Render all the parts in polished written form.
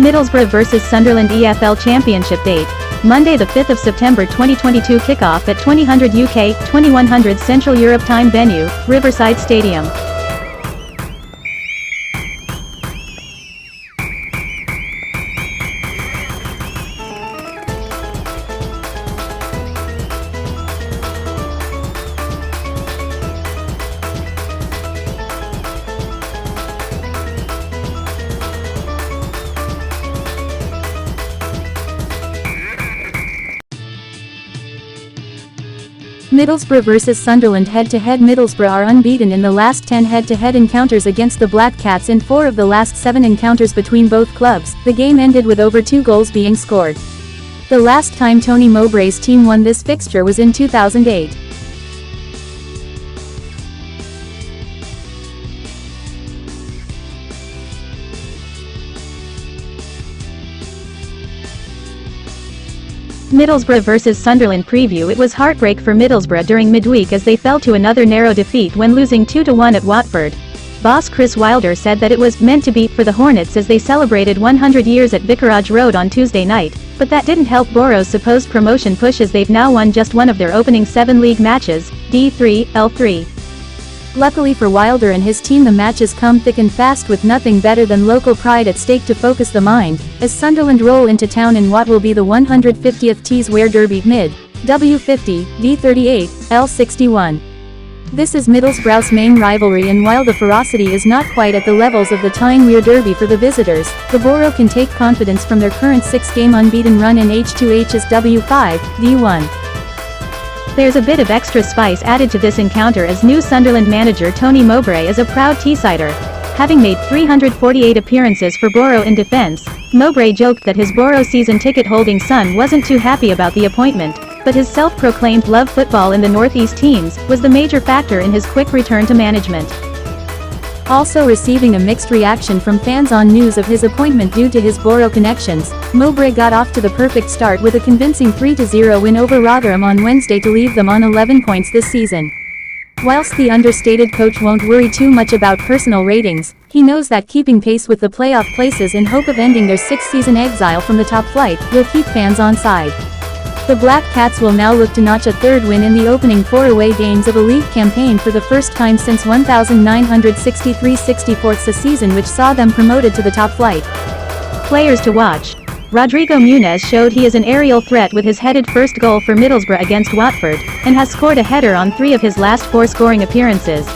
Middlesbrough vs Sunderland EFL Championship date. Monday the 5th of September 2022 kickoff at 2000 UK, 2100 Central Europe Time venue, Riverside Stadium. Middlesbrough vs Sunderland head-to-head. Middlesbrough are unbeaten in the last 10 head-to-head encounters against the Black Cats. In 4 of the last 7 encounters between both clubs, the game ended with over 2 goals being scored. The last time Tony Mowbray's team won this fixture was in 2008. Middlesbrough vs Sunderland Preview. It was heartbreak for Middlesbrough during midweek as they fell to another narrow defeat when losing 2-1 at Watford. Boss Chris Wilder said that it was meant to be for the Hornets as they celebrated 100 years at Vicarage Road on Tuesday night, but that didn't help Boro's supposed promotion push as they've now won just one of their opening 7 league matches, D3, L3. Luckily for Wilder and his team, the matches come thick and fast with nothing better than local pride at stake to focus the mind, as Sunderland roll into town in what will be the 150th Tees-Wear Derby mid, W50, D38, L61. This is Middlesbrough's main rivalry, and while the ferocity is not quite at the levels of the Tyne-Wear Derby for the visitors, the Boro can take confidence from their current 6-game unbeaten run in H2H's W5, D1. There's a bit of extra spice added to this encounter as new Sunderland manager Tony Mowbray is a proud Teessider. Having made 348 appearances for Boro in defence, Mowbray joked that his Boro season ticket-holding son wasn't too happy about the appointment, but his self-proclaimed love football in the Northeast teams was the major factor in his quick return to management. Also receiving a mixed reaction from fans on news of his appointment due to his Boro connections, Mowbray got off to the perfect start with a convincing 3-0 win over Rotherham on Wednesday to leave them on 11 points this season. Whilst the understated coach won't worry too much about personal ratings, he knows that keeping pace with the playoff places in hope of ending their 6th-season exile from the top flight will keep fans on side. The Black Cats will now look to notch a 3rd win in the opening 4 away games of a league campaign for the first time since 1963-64, a season which saw them promoted to the top flight. Players to watch. Rodrigo Muniz showed he is an aerial threat with his headed first goal for Middlesbrough against Watford, and has scored a header on 3 of his last 4 scoring appearances.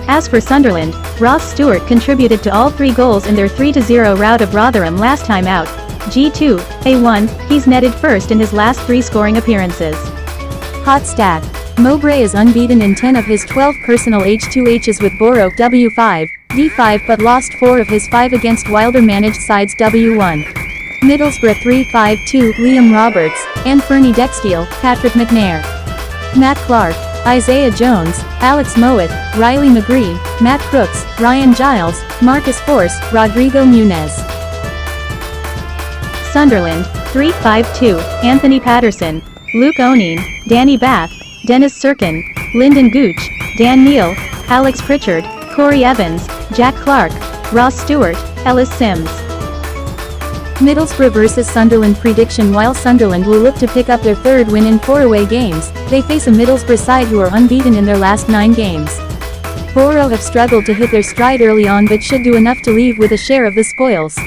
As for Sunderland, Ross Stewart contributed to all 3 goals in their 3-0 rout of Rotherham last time out. G2, A1, he's netted first in his last 3 scoring appearances. Hot stat. Mowbray is unbeaten in 10 of his 12 personal H2Hs with Boro W5, D5, but lost 4 of his 5 against Wilder-managed sides W1. Middlesbrough 3-5-2, Liam Roberts, Anthony Dextiel, Patrick McNair, Matt Clarke, Isaiah Jones, Alex Mowat, Riley McGree, Matt Crooks, Ryan Giles, Marcus Force, Rodrigo Muniz. Sunderland, 3-5-2, Anthony Patterson, Luke O'Neill, Danny Bath, Dennis Sirkin, Lyndon Gooch, Dan Neal, Alex Pritchard, Corey Evans, Jack Clarke, Ross Stewart, Ellis Sims. Middlesbrough vs Sunderland prediction. While Sunderland will look to pick up their 3rd win in 4 away games, they face a Middlesbrough side who are unbeaten in their last 9 games. Boro have struggled to hit their stride early on but should do enough to leave with a share of the spoils.